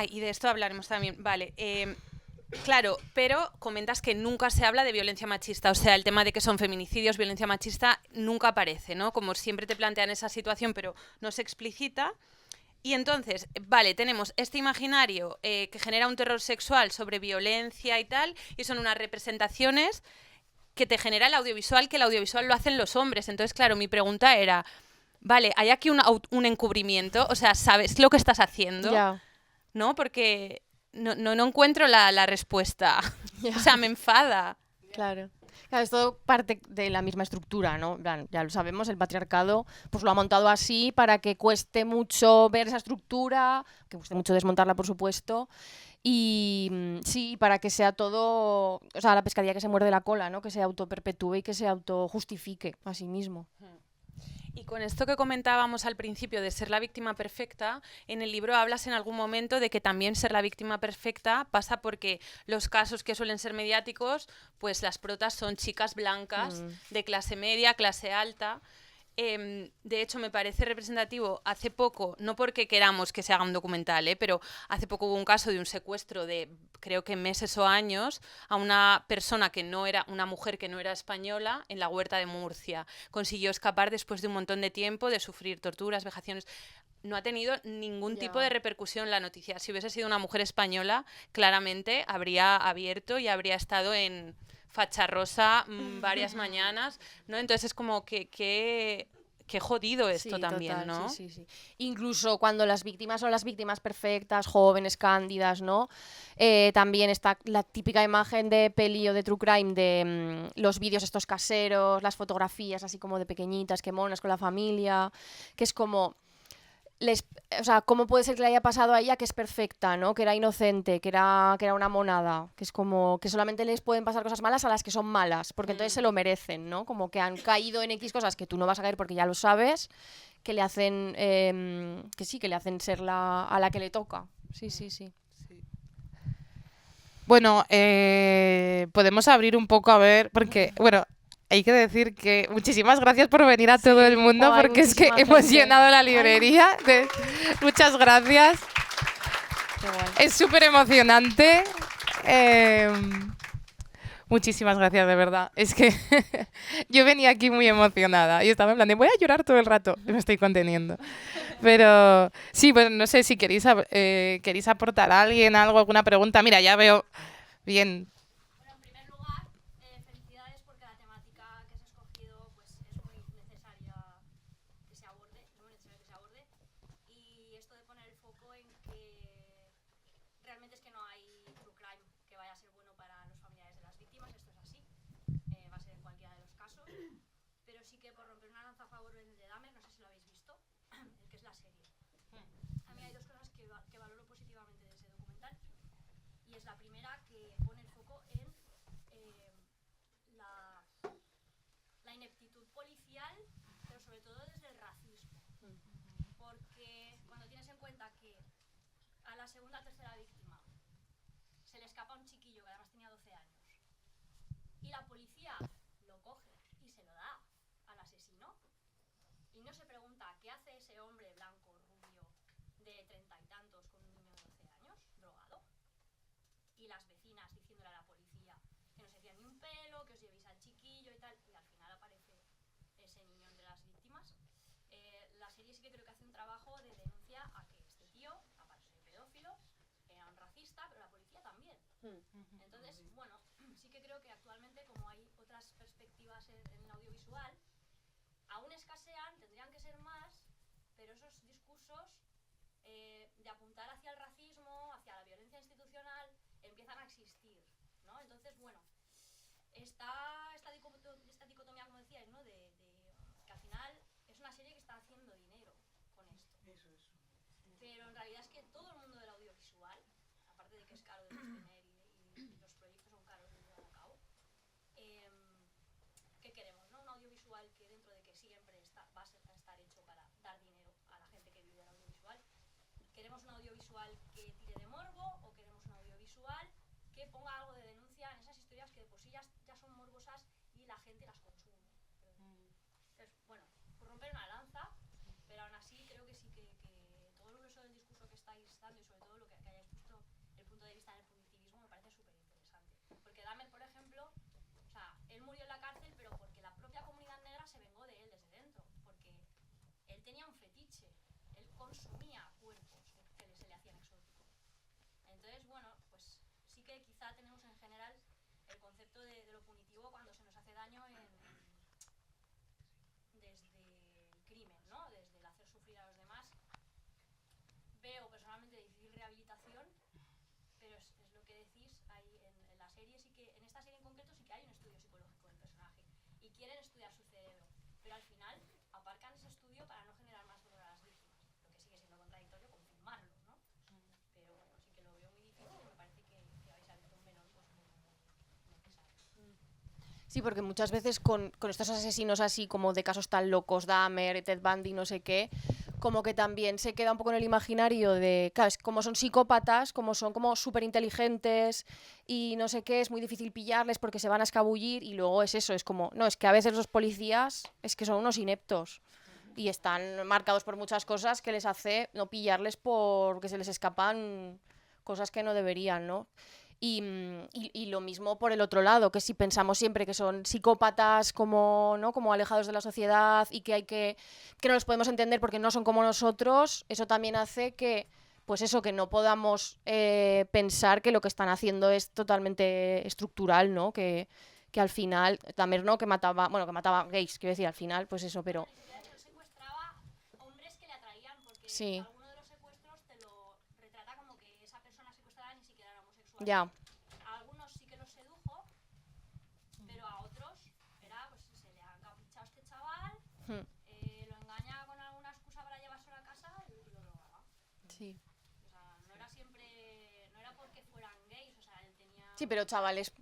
Y de esto hablaremos también. Vale. Claro, pero comentas que nunca se habla de violencia machista, o sea, el tema de que son feminicidios, violencia machista, nunca aparece, ¿no? Como siempre te plantean esa situación, pero no se explicita. Y entonces, vale, tenemos este imaginario que genera un terror sexual sobre violencia y tal, y son unas representaciones que te genera el audiovisual, que el audiovisual lo hacen los hombres. Entonces, claro, mi pregunta era, vale, ¿hay aquí un encubrimiento? O sea, ¿sabes lo que estás haciendo? Ya. ¿No? Porque no encuentro la respuesta. Ya. O sea, me enfada. Claro. Claro, es todo parte de la misma estructura, ¿no? En plan, ya lo sabemos, el patriarcado pues lo ha montado así para que cueste mucho ver esa estructura, que cueste mucho desmontarla, por supuesto, y sí, para que sea todo, o sea, la pescadilla que se muerde la cola, ¿no? Que se autoperpetúe y que se autojustifique a sí mismo. Y con esto que comentábamos al principio de ser la víctima perfecta, en el libro hablas en algún momento de que también ser la víctima perfecta pasa porque los casos que suelen ser mediáticos, pues las protas son chicas blancas de clase media, clase alta. De hecho, me parece representativo hace poco, no porque queramos que se haga un documental, pero hace poco hubo un caso de un secuestro de, creo que meses o años, a una persona que no era, una mujer que no era española, en la Huerta de Murcia. Consiguió escapar después de un montón de tiempo, de sufrir torturas, vejaciones. No ha tenido ningún tipo de repercusión la noticia. Si hubiese sido una mujer española, claramente habría abierto y habría estado en Facha Rosa varias mañanas, ¿no? Entonces es como que qué jodido esto Sí, también, total, ¿no? Sí. Incluso cuando las víctimas son las víctimas perfectas, jóvenes, cándidas, ¿no? También está la típica imagen de peli o de true crime de los vídeos estos caseros, las fotografías así como de pequeñitas, que monas con la familia, que es como... o sea, ¿cómo puede ser que le haya pasado a ella que es perfecta, ¿no? Que era inocente, que era una monada, que es como que solamente les pueden pasar cosas malas a las que son malas, porque entonces se lo merecen, ¿no? Como que han caído en X cosas que tú no vas a caer porque ya lo sabes, que le hacen que le hacen ser a la que le toca. Sí. Bueno, podemos abrir un poco a ver, porque, bueno, hay que decir que muchísimas gracias por venir a todo el mundo, Ay, porque es que muchísima hemos gente. llenado la librería. Muchas gracias. Qué guay. Es súper emocionante. Muchísimas gracias, de verdad. Es que yo venía aquí muy emocionada y estaba en plan de voy a llorar todo el rato y me estoy conteniendo. Pero sí, pues no sé si queréis aportar a alguien algo, alguna pregunta. Mira, ya veo bien. Bueno, en primer lugar, felicidades porque la temática que has escogido pues, es muy necesaria que se aborde, y esto de poner el foco en que realmente es que no hay true crime que vaya a ser bueno para los familiares de las víctimas, esto es así, va a ser en cualquiera de los casos, pero sí que por romper una lanza a favor del de Dahmer, no sé si lo habéis visto, el que es la serie. A mí hay dos cosas que valoro positivamente de ese documental, y es la primera que pone el foco en la ineptitud policial, pero sobre todo desde el racismo. Porque cuando tienes en cuenta que a la segunda o tercera víctima se le escapa un chiquillo que además tenía 12 años y la policía lo coge y se lo da al asesino y no se pregunta qué hace ese hombre blanco, rubio, de 30 y tantos con un niño de 12 años, y las vecinas diciéndole a la policía que no se fían ni un pelo, que os llevéis al chiquillo y tal, y al final aparece ese niño entre las víctimas. La serie sí que creo que hace un trabajo de denuncia a que este tío, aparte de pedófilo, era un racista, pero la policía también. Entonces, bueno, sí que creo que actualmente, como hay otras perspectivas en el audiovisual, aún escasean, tendrían que ser más, pero esos discursos de apuntar hacia el racismo, hacia la violencia institucional, empiezan a existir, ¿no? Entonces, bueno, esta dicotomía, como decíais, ¿no? De que al final es una serie que está haciendo dinero con esto. Pero en realidad es que todo el mundo del audiovisual, aparte de que es caro de sostener y los proyectos son caros de llevar a cabo, ¿qué queremos, no? Un audiovisual que dentro de que siempre va a estar hecho para dar dinero a la gente que vive del audiovisual. ¿Queremos un audiovisual que tire de morbo o queremos un audiovisual que ponga algo de denuncia en esas historias que de por sí ya son morbosas y la gente las consume? Entonces, bueno, por romper una lanza, pero aún así creo que sí que todo el grueso del discurso que estáis dando y sobre todo lo que hayáis puesto el punto de vista en el punitivismo me parece súper interesante. Porque Dahmer, por ejemplo, o sea, él murió en la cárcel, pero porque la propia comunidad negra se vengó de él desde dentro, porque él tenía un fetiche, él consumía cuerpos que se le hacían exóticos. Entonces, bueno, pues sí que quizá tenemos en general el concepto de lo punitivo cuando se nos hace daño desde el crimen, ¿no? Desde el hacer sufrir a los demás. Veo personalmente difícil rehabilitación, pero es lo que decís ahí en la serie, sí que en esta serie en concreto sí que hay un estudio psicológico del personaje y quieren estudiar su cerebro, pero al final aparcan ese estudio para no generar más dolor a las víctimas, lo que sigue siendo contradictorio con filmarlo, ¿no? Pero bueno, sí que lo veo muy difícil y me parece que vais a abrir un melón pues muy necesario. Sí, porque muchas veces con estos asesinos así como de casos tan locos, Dahmer, Ted Bundy, no sé qué, como que también se queda un poco en el imaginario de, claro, como son psicópatas, como son como súper inteligentes y no sé qué, es muy difícil pillarles porque se van a escabullir y luego es eso, es como, no, es que a veces los policías es que son unos ineptos y están marcados por muchas cosas que les hace no pillarles porque se les escapan cosas que no deberían, ¿no? Y lo mismo por el otro lado, que si pensamos siempre que son psicópatas como, ¿no? Como alejados de la sociedad y que no los podemos entender porque no son como nosotros, eso también hace que, pues eso, que no podamos pensar que lo que están haciendo es totalmente estructural, ¿no? Que al final, también, ¿no? Que mataba gays, quiero decir, al final, pues eso, pero... Él secuestraba hombres que le atraían porque sí. alguno de los secuestros te lo retrata como que esa persona secuestrada ni siquiera era homosexual. Ya. A algunos sí que los sedujo, pero a otros era, pues se le ha encaprichado este chaval, lo engaña con alguna excusa para llevárselo a casa y lo drogaba. Sí. O sea, no era porque fueran gays, o sea, él tenía... Sí, pero chavales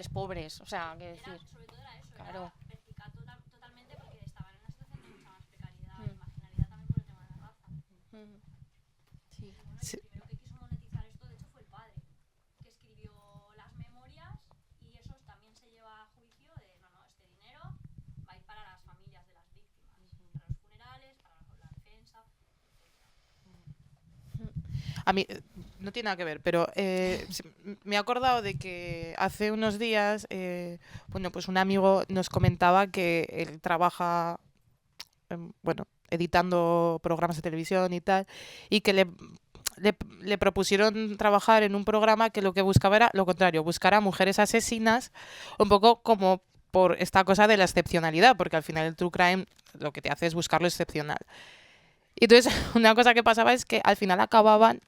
pobres, o sea, quiero decir... Sobre todo era eso, claro. era vertical totalmente porque estaban en una situación de mucha más precariedad y marginalidad también por el tema de la raza. Sí. Y bueno, Sí. el primero que quiso monetizar esto, de hecho, fue el padre, que escribió las memorias y eso también se lleva a juicio de, no, este dinero va a ir para las familias de las víctimas, para los funerales, para la defensa, etc. A mí no tiene nada que ver, pero me he acordado de que hace unos días, bueno, pues un amigo nos comentaba que él trabaja, bueno, editando programas de televisión y tal, y que le propusieron trabajar en un programa que lo que buscaba era lo contrario, buscar a mujeres asesinas, un poco como por esta cosa de la excepcionalidad, porque al final el true crime lo que te hace es buscar lo excepcional. Y entonces una cosa que pasaba es que al final acababan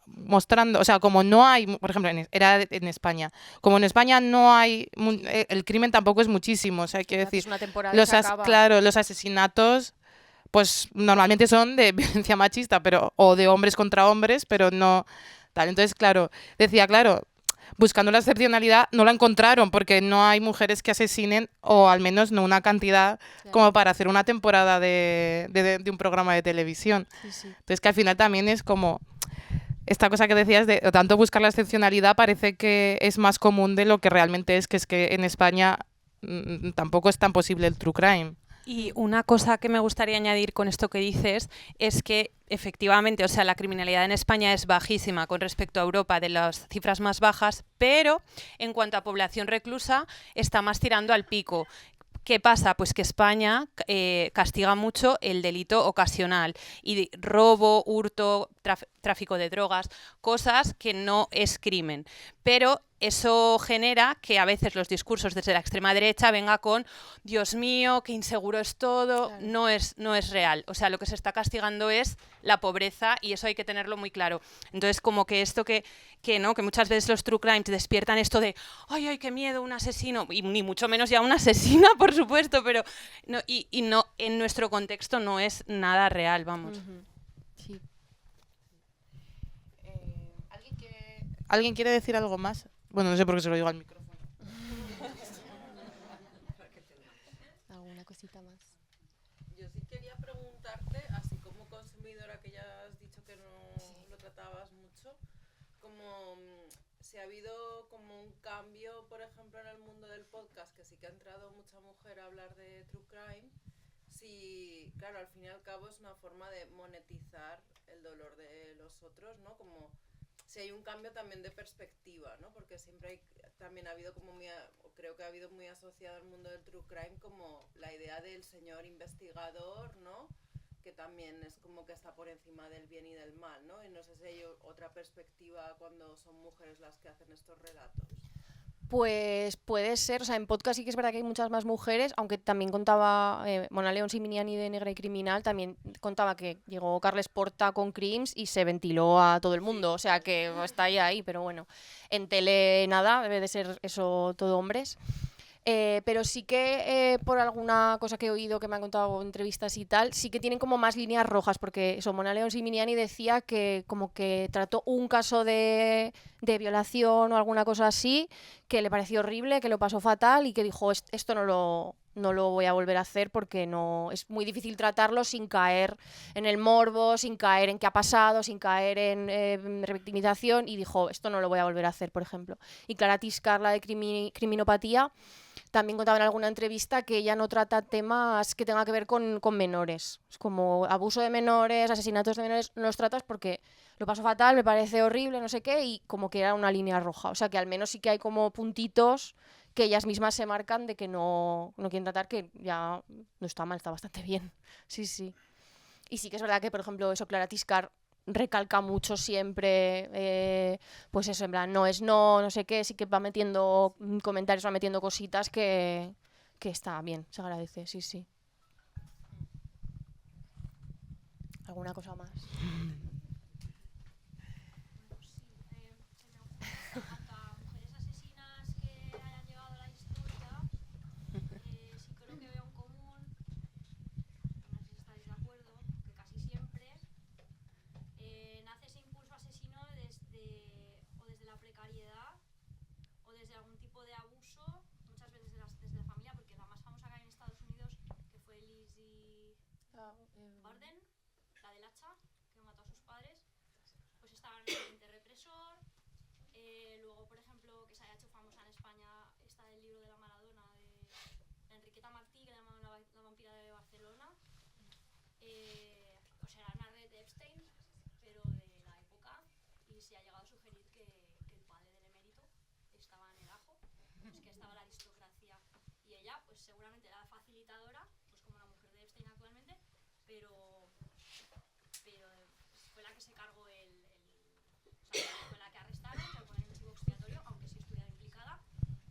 mostrando, o sea, como no hay, por ejemplo, era en España, como en España no hay, el crimen tampoco es muchísimo, o sea, quiero decir, Una temporada y se acaba. claro, los asesinatos pues normalmente son de violencia machista, pero o de hombres contra hombres, pero no tal. Entonces, claro, decía, claro, buscando la excepcionalidad no la encontraron porque no hay mujeres que asesinen, o al menos no una cantidad como para hacer una temporada de un programa de televisión. Sí. Entonces, que al final también es como esta cosa que decías de tanto buscar la excepcionalidad parece que es más común de lo que realmente es que en España tampoco es tan posible el true crime. Y una cosa que me gustaría añadir con esto que dices es que efectivamente, o sea, la criminalidad en España es bajísima con respecto a Europa, de las cifras más bajas, pero en cuanto a población reclusa está más tirando al pico. ¿Qué pasa? Pues que España castiga mucho el delito ocasional y robo, hurto, tráfico de drogas, cosas que no es crimen. Pero eso genera que a veces los discursos desde la extrema derecha venga con Dios mío, qué inseguro es todo, Claro. no es real. O sea, lo que se está castigando es la pobreza y eso hay que tenerlo muy claro. Entonces, como que esto ¿no? Que muchas veces los true crimes despiertan esto de ay, ay, qué miedo, un asesino, y ni mucho menos ya una asesina, por supuesto, pero no, y no, en nuestro contexto no es nada real, vamos. Ujú. Sí. ¿Alguien quiere decir algo más? Bueno, no sé por qué se lo digo al micrófono. ¿Alguna cosita más? Yo sí quería preguntarte, así como consumidora que ya has dicho que no lo tratabas mucho, como si ha habido como un cambio, por ejemplo, en el mundo del podcast, que sí que ha entrado mucha mujer a hablar de true crime, si, claro, al fin y al cabo es una forma de monetizar el dolor de los otros, ¿no? Como si hay un cambio también de perspectiva, ¿no? Porque siempre hay, también ha habido como creo que ha habido muy asociado al mundo del true crime como la idea del señor investigador, ¿no? Que también es como que está por encima del bien y del mal, ¿no? Y no sé si hay otra perspectiva cuando son mujeres las que hacen estos relatos. Pues puede ser, o sea, en podcast sí que es verdad que hay muchas más mujeres, aunque también contaba Mona León Siminiani de Negra y Criminal, también contaba que llegó Carles Porta con Crims y se ventiló a todo el mundo, o sea que está ahí, pero bueno, en tele nada, debe de ser eso todo hombres. Pero sí que por alguna cosa que he oído que me han contado entrevistas y tal, sí que tienen como más líneas rojas, porque eso, Mona León Siminiani decía que como que trató un caso de violación o alguna cosa así, que le pareció horrible, que lo pasó fatal y que dijo, esto no lo voy a volver a hacer porque no es muy difícil tratarlo sin caer en el morbo, sin caer en qué ha pasado, sin caer en revictimización, y dijo, esto no lo voy a volver a hacer, por ejemplo. Y Clara Tiscar, la de criminopatía, también contaba en alguna entrevista que ella no trata temas que tengan que ver con menores. Es como abuso de menores, asesinatos de menores, no los tratas porque lo paso fatal, me parece horrible, no sé qué, y como que era una línea roja. O sea que al menos sí que hay como puntitos que ellas mismas se marcan de que no quieren tratar, que ya no está mal, está bastante bien. Sí, sí. Y sí que es verdad que, por ejemplo, eso, Clara Tiscar recalca mucho siempre, pues eso, en plan, no es no sé qué, sí que va metiendo comentarios, va metiendo cositas que está bien, se agradece, sí, sí. ¿Alguna cosa más? Se me ocurre hasta mujeres asesinas que hayan llegado a la historia. Sí creo que veo en común, no sé si estáis de acuerdo, que casi siempre nace ese impulso asesino desde la precariedad o desde algún tipo de abuso, muchas veces desde la familia, porque la más famosa que hay en Estados Unidos, que fue Lizzie Borden, la del hacha, que mató a sus padres, pues estaba en el ambiente represor. Luego, por ejemplo, que se haya hecho famosa en España, está el libro de la Maradona de Enriqueta Martí, que le llamaban la vampira de Barcelona. O sea, era una red de Epstein, pero de la época, y se ha llegado a sugerir que el padre del emérito estaba en el ajo, pues que estaba la aristocracia, y ella pues seguramente era facilitadora, pues como la mujer de Epstein actualmente, pero fue la que se cargó o sea, fue la que arrestaron, que lo ponen en chivo expiatorio, aunque sí estuviera implicada,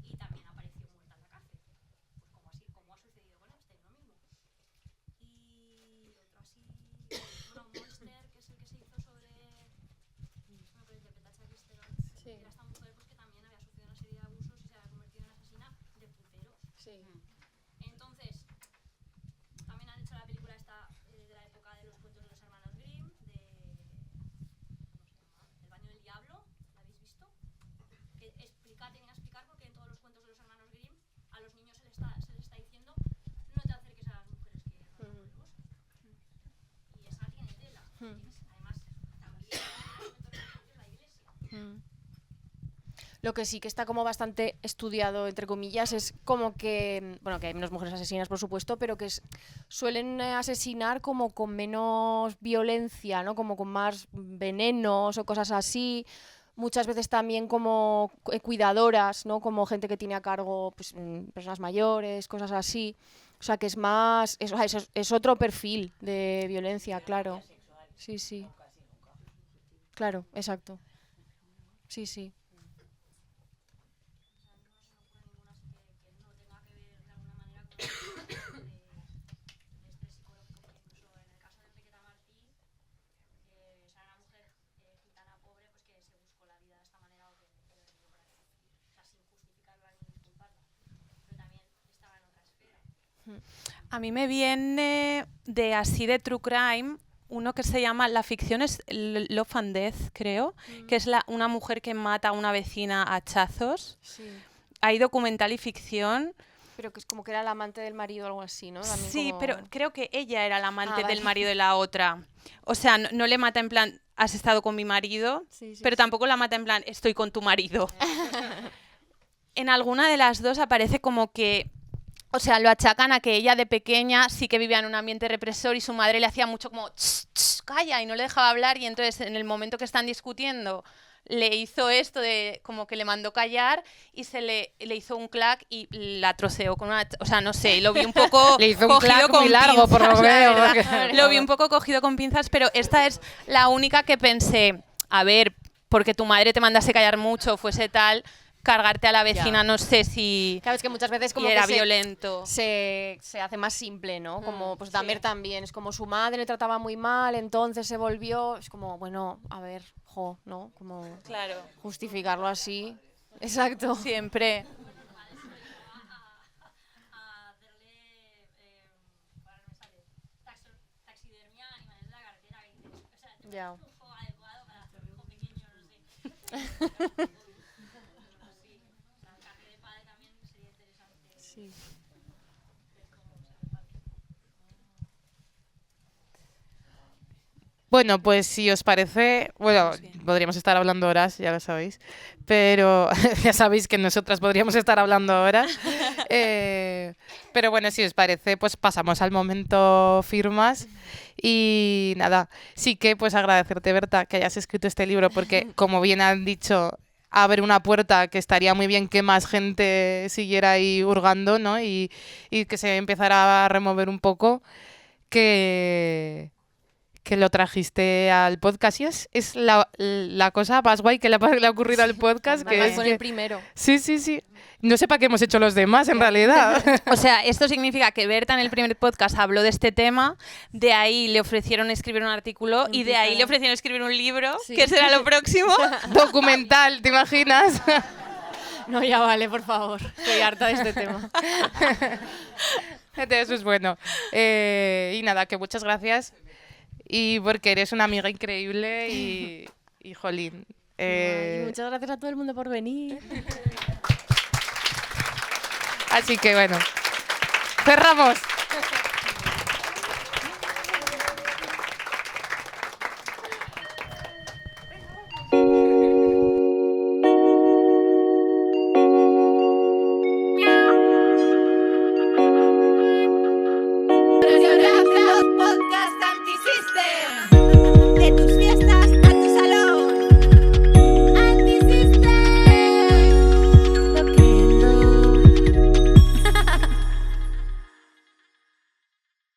y también apareció muerta en la cárcel, pues como ha sucedido con Epstein, lo mismo. Y otro así, bueno, Monster, que es el que se hizo sobre, bueno, que interpreta Charlize Theron, Sí. era esta mujer pues que también había sufrido una serie de abusos y se había convertido en asesina de puteros. Sí. Entonces, también han hecho la película esta de la época de los cuentos de los hermanos Grimm, de ¿cómo se llama? El baño del diablo, ¿la habéis visto? Que tenía que explicar por qué en todos los cuentos de los hermanos Grimm a los niños se les está diciendo no te acerques a las mujeres que roban huevos. Y esa tiene tela. Además, también en los cuentos religiosos la iglesia. Lo que sí que está como bastante estudiado, entre comillas, es como que, bueno, que hay menos mujeres asesinas, por supuesto, pero que suelen asesinar como con menos violencia, ¿no? Como con más venenos o cosas así. Muchas veces también como cuidadoras, ¿no? Como gente que tiene a cargo pues, personas mayores, cosas así. O sea, que es más... Es otro perfil de violencia, claro. Sí, sí. Claro, exacto. Sí, sí. A mí me viene de así de True Crime uno que se llama, la ficción es Love and Death, creo, que es una mujer que mata a una vecina a hachazos. Sí. Hay documental y ficción. Pero que es como que era la amante del marido o algo así, ¿no? También Sí, como... pero creo que ella era la amante vale. del marido de la otra. O sea, no le mata en plan, has estado con mi marido, Sí, sí, pero sí. tampoco la mata en plan, estoy con tu marido. En alguna de las dos aparece como que, o sea, lo achacan a que ella de pequeña sí que vivía en un ambiente represor y su madre le hacía mucho como, "Ch, ch, calla", y no le dejaba hablar, y entonces en el momento que están discutiendo le hizo esto de como que le mandó callar y le hizo un clac y la troceó con una... O sea, no sé, lo vi un poco Le hizo un cogido clac con muy largo, por lo pinzas, la veo, verdad. porque- Lo vi un poco cogido con pinzas, pero esta es la única que pensé, a ver, porque tu madre te mandase callar mucho, fuese tal, cargarte a la vecina, Ya. no sé si... Claro, es que muchas veces como y era que violento. se hace más simple, ¿no? Como pues Dahmer también, es como su madre le trataba muy mal, entonces se volvió, es como, bueno, a ver, ¿no? Como Claro. justificarlo así. Exacto. Siempre. a hacerle, ahora no me sale, taxidermia a animales de la carretera. Que dices, o sea, ¿tú Ya. eres un juego adecuado para hacer un hijo pequeño? No sé. Sí, o sea, carne de padre también sería interesante. Sí. Bueno, pues si os parece, bueno, podríamos estar hablando horas, ya lo sabéis, pero ya sabéis que nosotras podríamos estar hablando horas. Pero bueno, si os parece, pues pasamos al momento firmas. Y nada, sí que pues agradecerte, Berta, que hayas escrito este libro, porque como bien han dicho, abre una puerta que estaría muy bien que más gente siguiera ahí hurgando, ¿no? Y que se empezara a remover un poco, que lo trajiste al podcast. Y es la cosa más guay que le ha ocurrido al podcast. Que Además, es fue que- el primero. Sí, sí, sí. No sé para qué hemos hecho los demás, en realidad. O sea, esto significa que Berta en el primer podcast habló de este tema, de ahí le ofrecieron escribir un artículo y de ahí le ofrecieron escribir un libro, Sí. que será lo próximo. Documental, ¿te imaginas? No, ya vale, por favor. Estoy harta de este tema. Entonces, pues bueno. Y nada, que muchas gracias. Y porque eres una amiga increíble y jolín. Y muchas gracias a todo el mundo por venir. Así que bueno, cerramos.